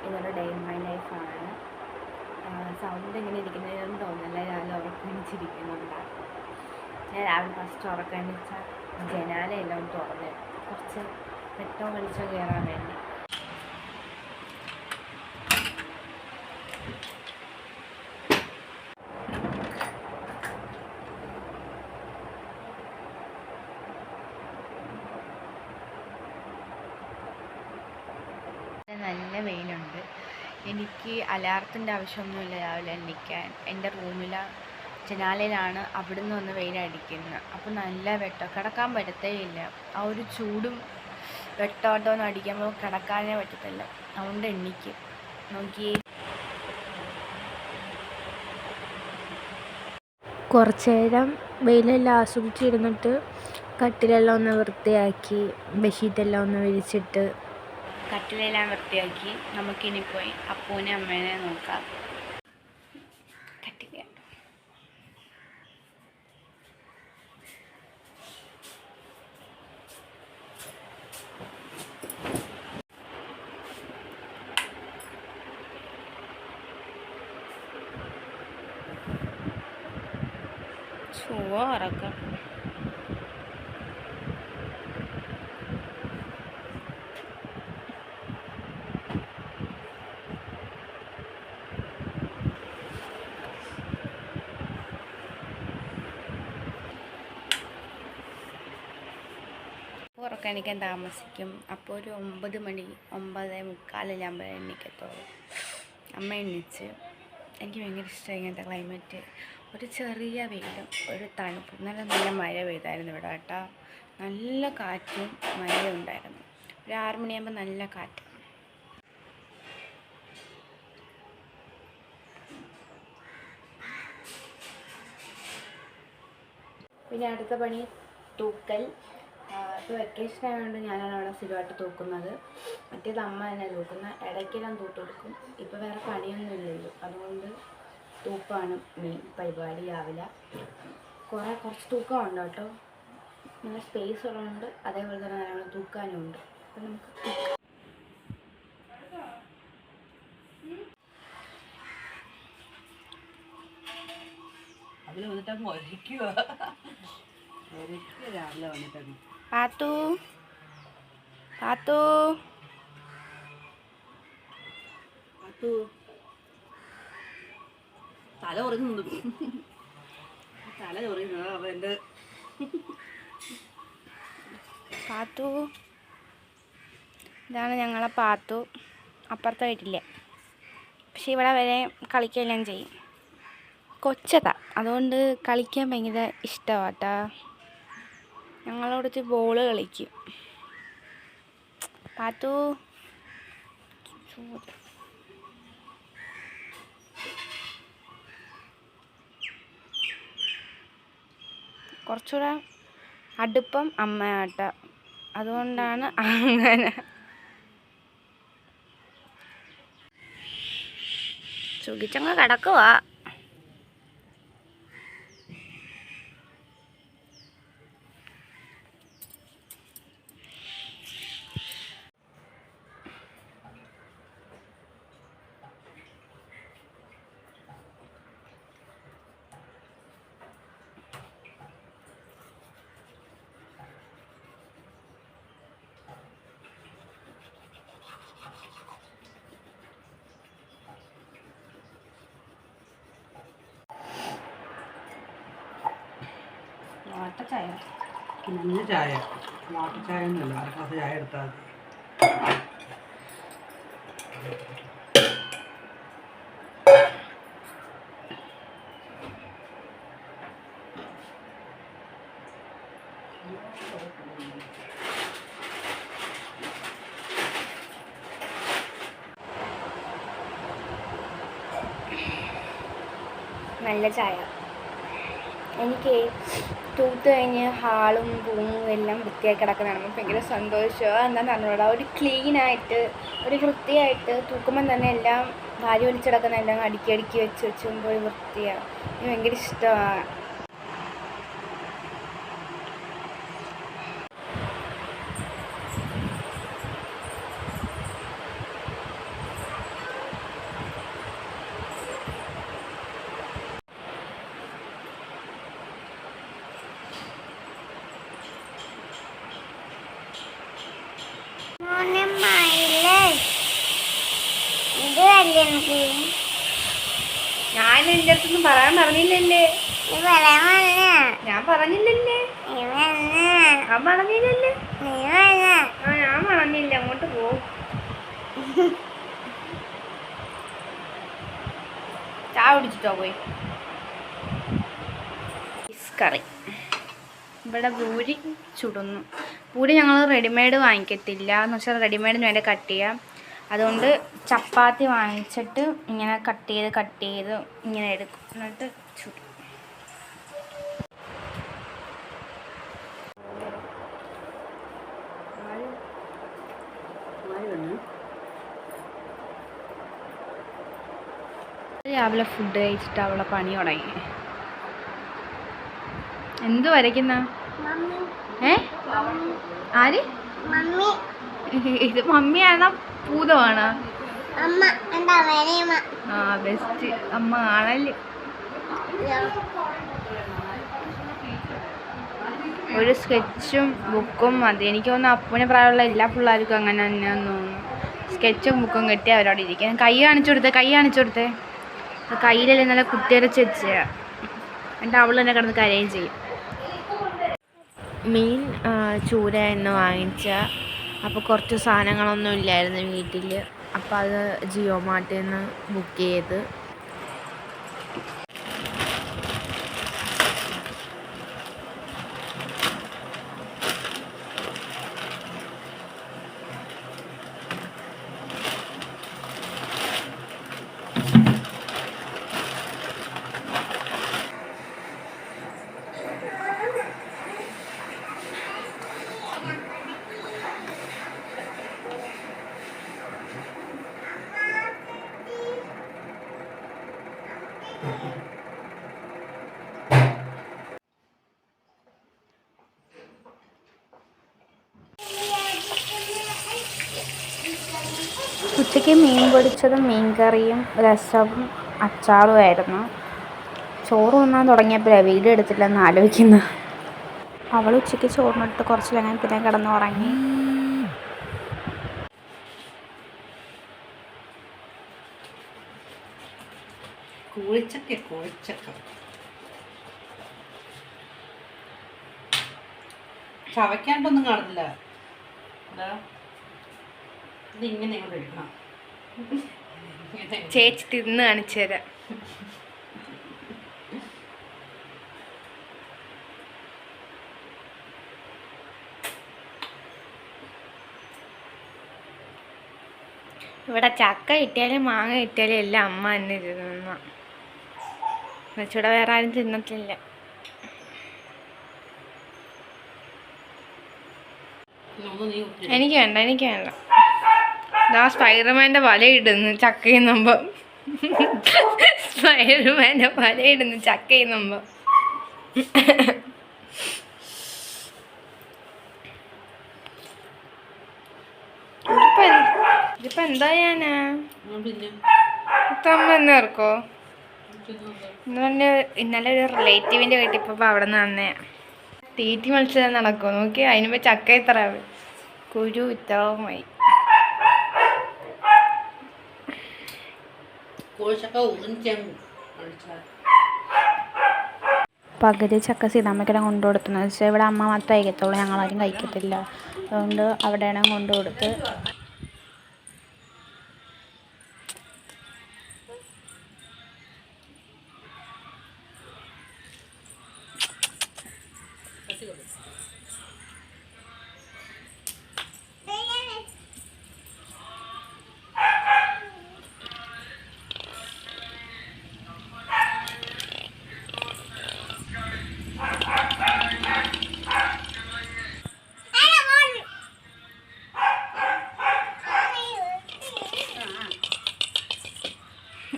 ഇതൊരു day in my ലൈഫാണ്. Sound ഇങ്ങനെ ഇരിക്കുന്നതെന്ന് തോന്നുന്നില്ല, രാവിലെ ഉറക്കണിച്ചിരിക്കുന്നുണ്ടാണ്. ഞാൻ രാവിലെ ഫസ്റ്റ് ഉറക്കാന്ന് വെച്ചാൽ ജനാലയെല്ലാം തുറന്ന് കുറച്ച് വെട്ടവും വെളിച്ചം കയറാൻ വേണ്ടി. നല്ല വെയിലുണ്ട്. എനിക്ക് അലാറത്തിൻ്റെ ആവശ്യമൊന്നുമില്ല രാവിലെ എണീക്കാൻ. എൻ്റെ റൂമിലെ ജനാലയിലാണ് അവിടുന്ന് വന്ന് വെയിലടിക്കുന്നത്. അപ്പോൾ നല്ല വെട്ടം, കിടക്കാൻ പറ്റത്തേ ഇല്ല. ആ ഒരു ചൂടും വെട്ടോട്ടമൊന്നും അടിക്കുമ്പോൾ കിടക്കാനേ പറ്റത്തില്ല. അതുകൊണ്ട് എണീക്കും. നോക്കിയേ, കുറച്ച് നേരം വെയിലെല്ലാം ആസ്വദിച്ചിരുന്നിട്ട് കട്ടിലെല്ലാം ഒന്ന് വൃത്തിയാക്കി, ബെഡ്ഷീറ്റെല്ലാം ഒന്ന് വിരിച്ചിട്ട് കട്ടിലെല്ലാം വൃത്തിയാക്കി നമുക്കിനി പോയി അപ്പൂനെ അമ്മേനെ നോക്കാം. കട്ടില ചോറക്കാം. ഉറക്കം താമസിക്കും. അപ്പോൾ ഒരു 9 മണി 9:45 എണ്ണിക്കത്തുള്ളൂ. അമ്മ എണ്ണിച്ച്. എനിക്ക് ഭയങ്കര ഇഷ്ടമായി ഇങ്ങനത്തെ ക്ലൈമറ്റ്. ഒരു ചെറിയ വെയിലും ഒരു തണുപ്പും. നല്ല മഴ പെയ്തായിരുന്നു ഇവിടെ കേട്ടോ. നല്ല കാറ്റും മഴയും ഉണ്ടായിരുന്നു. ഒരു 6 മണിയാകുമ്പോൾ നല്ല കാറ്റ്. പിന്നെ അടുത്ത പണി തൂക്കൽ. ഇപ്പോൾ വെക്കേഷൻ ആയതുകൊണ്ട് ഞാനാണ് അവിടെ സ്ഥിരമായിട്ട് തൂക്കുന്നത്. മറ്റേത് അമ്മ തന്നെ തൂക്കുന്ന. ഇടയ്ക്കെല്ലാം തൂത്ത് കൊടുക്കും. ഇപ്പോൾ വേറെ പണിയൊന്നും ഇല്ലല്ലോ, അതുകൊണ്ട് തൂക്കമാണ് മെയിൻ പരിപാടി രാവിലെ. കുറച്ച് തൂക്കമുണ്ട് കേട്ടോ. നല്ല സ്പേസ് ഉള്ളതുകൊണ്ട് അതേപോലെ തന്നെ നല്ലോണം തൂക്കാനും ഉണ്ട്. അപ്പം നമുക്ക് പാത്തു പാത്തു പാത്തു തല ഉറങ്ങുന്നു. തല ഉറങ്ങുന്നത് അവൻ്റെ പാത്തു. ഇതാണ് ഞങ്ങളെ പാത്തു. അപ്പുറത്തെ വീട്ടില്ലേ, പക്ഷെ ഇവിടെ വരെ കളിക്കുകയെല്ലാം ചെയ്യും. കൊച്ചതാ, അതുകൊണ്ട് കളിക്കാൻ ഭയങ്കര ഇഷ്ടമാണ് കേട്ടോ. ഞങ്ങളോടത്ത് ബോള് കളിക്കും. പാത്തു കുറച്ചുകൂടെ അടുപ്പം അമ്മയാട്ട, അതുകൊണ്ടാണ് അങ്ങനെ. സുഖിച്ചങ്ങ് കിടക്കുവാ. ചായ കുഞ്ഞു ചായ, വാട്ടർ ചായ ഒന്നുമില്ല. അര ഗ്ലാസ് ചായ എടുത്താൽ മതി. നല്ല ചായ. എനിക്ക് തൂത്ത് കഴിഞ്ഞ് ഹാളും റൂമും എല്ലാം വൃത്തിയായി കിടക്കുന്നതാണ് ഭയങ്കര സന്തോഷമാണ്. എന്താണെന്ന് അറിഞ്ഞൂടാ, ഒരു ക്ലീനായിട്ട് ഒരു വൃത്തിയായിട്ട് തൂക്കുമ്പം തന്നെ എല്ലാം വാരി വലിച്ചിടക്കുന്ന എല്ലാം അടുക്കി വെച്ചുമ്പോൾ ഒരു വൃത്തിയാണ്. എനിക്ക് ഭയങ്കര ഇഷ്ടമാണ്. ഞാൻ നിന്റെ അടുത്തൊന്നും പറയാൻ പറഞ്ഞില്ലല്ലേ? ഞാൻ പറഞ്ഞില്ലല്ലേ? ഞാൻ പറഞ്ഞില്ലല്ലേ? ഞാൻ പറഞ്ഞില്ല. അങ്ങോട്ട് പോകും. ചായ കുടിച്ചിട്ടോ പോയി? കറി ഇവിടെ പൂരി ചുടുന്നു. പൂരി ഞങ്ങൾ റെഡിമെയ്ഡ് വാങ്ങിക്കത്തില്ല. എന്ന് വെച്ചാൽ റെഡിമെയ്ഡിന് വേണ്ടി കട്ട് ചെയ്യാം. അതുകൊണ്ട് ചപ്പാത്തി വാങ്ങിച്ചിട്ട് ഇങ്ങനെ കട്ട് ചെയ്ത് ഇങ്ങനെ എടുക്കും. എന്നിട്ട് ചുടും. രാവിലെ ഫുഡ് കഴിച്ചിട്ട് അവളെ പണി തുടങ്ങി. എന്ത് വരയ്ക്കുന്ന? ആര്? ഇത് മമ്മിയാണോ ഭൂതമാണോ? ആ ബെസ്റ്റ് അമ്മ ആണല്ലേ. ഒരു സ്കെച്ചും ബുക്കും മതി. എനിക്ക് തോന്നുന്നു അപ്പൂനെ പ്രായമുള്ള എല്ലാ പിള്ളേർക്കും അങ്ങനെ തന്നെയാന്ന് തോന്നുന്നു. സ്കെച്ചും ബുക്കും കെട്ടി അവരോട് ഇരിക്കാൻ. കൈ കാണിച്ചു കൊടുത്തേ. കയ്യിലല്ലേ നല്ല കുത്തിയരച്ച് വെച്ചാ. എന്നിട്ട് അവൾ തന്നെ കിടന്ന് കരയും ചെയ്യും. മീൻ ചൂര എന്ന് വാങ്ങിച്ച. അപ്പോൾ കുറച്ച് സാധനങ്ങളൊന്നും ഇല്ലായിരുന്നു വീട്ടിൽ. അപ്പോൾ അത് ജിയോ മാർട്ടിൽ നിന്ന് ബുക്ക് ചെയ്ത്. ഉച്ചയ്ക്ക് മീൻ പൊടിച്ചതും മീൻ കറിയും രസവും അച്ചാറുമായിരുന്നു. ചോറ് തിന്നാൻ തുടങ്ങിയപ്പോഴാണ് വീഡിയോ എടുത്തില്ലെന്ന് ആലോചിക്കുന്നു. അവൾ ഉച്ചയ്ക്ക് ചോറിനിട്ട് കുറച്ചില്ലെങ്കിൽ പിന്നെ കിടന്നുറങ്ങി. കൂഴിച്ചക്ക ചവയ്ക്കാണ്ടൊന്നും കാണുന്നില്ല. ഇതിങ്ങനെ ഇങ്ങോട്ട് എടുക്കണം. ചേച്ചി തിന്ന് കാണിച്ചു തരാം. ഇവിടെ ചക്ക കിട്ടിയാലും മാങ്ങ കിട്ടിയാലും എല്ലാം അമ്മ തന്നെ തിന്നുന്ന. വെച്ചൂടെ വേറെ ആരും തിന്നത്തില്ല. എനിക്ക് വേണ്ട. ഇതാ സ്പൈഡർമാൻ്റെ വലയിടുന്നു ചക്ക ചെയ്യുമ്പം. സ്പൈഡർമാൻ്റെ വലയിടുന്നു ചക്ക ചെയ്യുമ്പം. ഇതിപ്പോ എന്താ ചെയ്യാനാ? ഇത്തമ്മ തന്നെ ഇറക്കോ? ഇന്നലെ ഒരു റിലേറ്റീവിൻ്റെ വീട്ടിൽ ഇപ്പോൾ അവിടെ നിന്ന് വന്നേ. തീറ്റി മത്സരം നടക്കുമോ നോക്കി. അതിനുമ്പോ ചക്ക ഇത്ര കുരു ഇത്രയുമായി. പകുതി ചക്ക സീതാമ്മയ്ക്കെല്ലാം കൊണ്ടു കൊടുത്തെന്ന് വെച്ചാൽ ഇവിടെ അമ്മ മാത്രമേ കഴിക്കത്തുള്ളൂ, ഞങ്ങളാരും കഴിക്കത്തില്ല. അതുകൊണ്ട് അവിടെയാണ് കൊണ്ടു കൊടുത്ത്.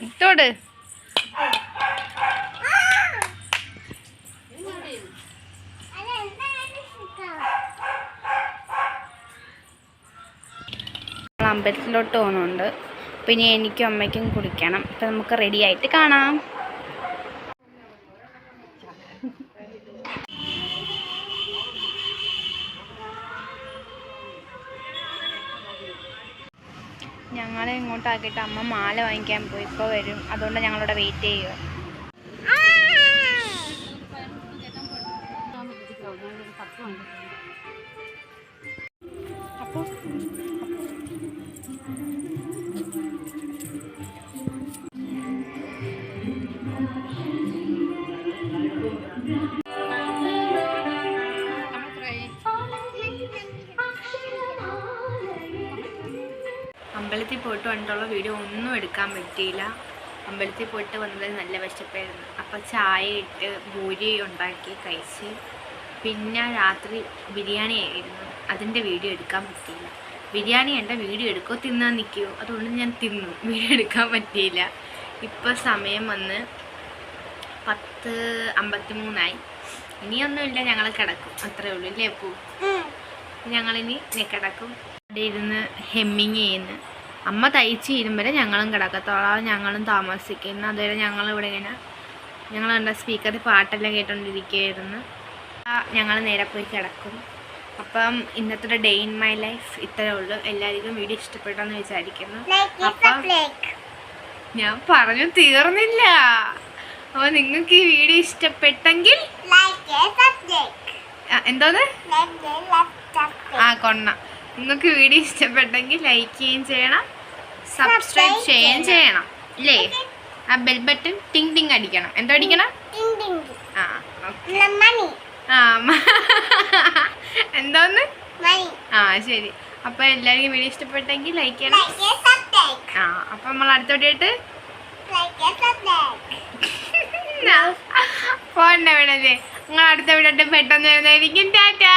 ഇട്ടോട് അമ്പലത്തിലോട്ട് പോകുന്നുണ്ട്. പിന്നെ എനിക്കും അമ്മയ്ക്കും കുടിക്കണം. അപ്പം നമുക്ക് റെഡി ആയിട്ട് കാണാം. ഞങ്ങളെ ഇങ്ങോട്ടാക്കിയിട്ട് അമ്മ മാല വാങ്ങിക്കാൻ പോയി. ഇപ്പോൾ വരും, അതുകൊണ്ട് ഞങ്ങളിവിടെ വെയിറ്റ് ചെയ്യുക. അമ്പലത്തിൽ പോയിട്ട് വന്നിട്ടുള്ള വീഡിയോ ഒന്നും എടുക്കാൻ പറ്റിയില്ല. അമ്പലത്തിൽ പോയിട്ട് വന്നത് നല്ല വിശപ്പായിരുന്നു. അപ്പോൾ ചായ ഇട്ട് പൂരി ഉണ്ടാക്കി കഴിച്ച്. പിന്നെ രാത്രി ബിരിയാണി ആയിരുന്നു, അതിൻ്റെ വീഡിയോ എടുക്കാൻ പറ്റിയില്ല. ബിരിയാണി എൻ്റെ വീഡിയോ എടുക്കുമോ തിന്നാൻ നിൽക്കുമോ, അതുകൊണ്ട് ഞാൻ തിന്നു, വീഡിയോ എടുക്കാൻ പറ്റിയില്ല. ഇപ്പോൾ സമയം വന്ന് 10:53. ഇനിയൊന്നുമില്ല, ഞങ്ങൾ കിടക്കും, അത്രേ ഉള്ളൂ അല്ലേ പൂ? ഞങ്ങളിനി കിടക്കും. ഇവിടെ ഇരുന്ന് ഹെമ്മിങ് ചെയ്യുന്നു. അമ്മ തയ്ച്ച് ഇരുമ്പരെ ഞങ്ങളും കിടക്കത്തോളം, ഞങ്ങളും താമസിക്കുന്നു. അതുവരെ ഞങ്ങളിവിടെ ഇങ്ങനെ ഞങ്ങൾ കണ്ട സ്പീക്കറിൽ പാട്ടെല്ലാം കേട്ടോണ്ടിരിക്കുകയായിരുന്നു. ഞങ്ങൾ നേരെ പോയി കിടക്കും. അപ്പം ഇന്നത്തെ ഡേ ഇൻ മൈ ലൈഫ് ഇത്രേ ഉള്ളൂ. എല്ലാവർക്കും വീഡിയോ ഇഷ്ടപ്പെട്ടെന്ന് വിചാരിക്കുന്നു. അപ്പം ഞാൻ പറഞ്ഞു തീർന്നില്ല. അപ്പോൾ നിങ്ങൾക്ക് ഈ വീഡിയോ ഇഷ്ടപ്പെട്ടെങ്കിൽ എന്തോന്ന് കൊണ്ണ, നിങ്ങൾക്ക് വീഡിയോ ഇഷ്ടപ്പെട്ടെങ്കിൽ ലൈക്ക് ചെയ്യുകയും ചെയ്യണം, സബ്സ്ക്രൈബ് ചെയ്യുകയും ചെയ്യണം അല്ലേ? ആ ബെൽ ബട്ടൺ ടിങ് ടിങ് അടിക്കണം. എന്തോ അടിക്കണം? എന്തോന്ന്? ശരി. അപ്പൊ എല്ലാവർക്കും വീഡിയോ ഇഷ്ടപ്പെട്ടെങ്കിൽ ലൈക്ക് ചെയ്യണം. അപ്പൊ നമ്മൾ അടുത്ത വീഡിയോ പോണ്ടേ വിടല്ലേ? നിങ്ങൾ അടുത്ത വീഡിയോ പെട്ടെന്ന് വരുന്നതായിരിക്കും. ടാറ്റാ.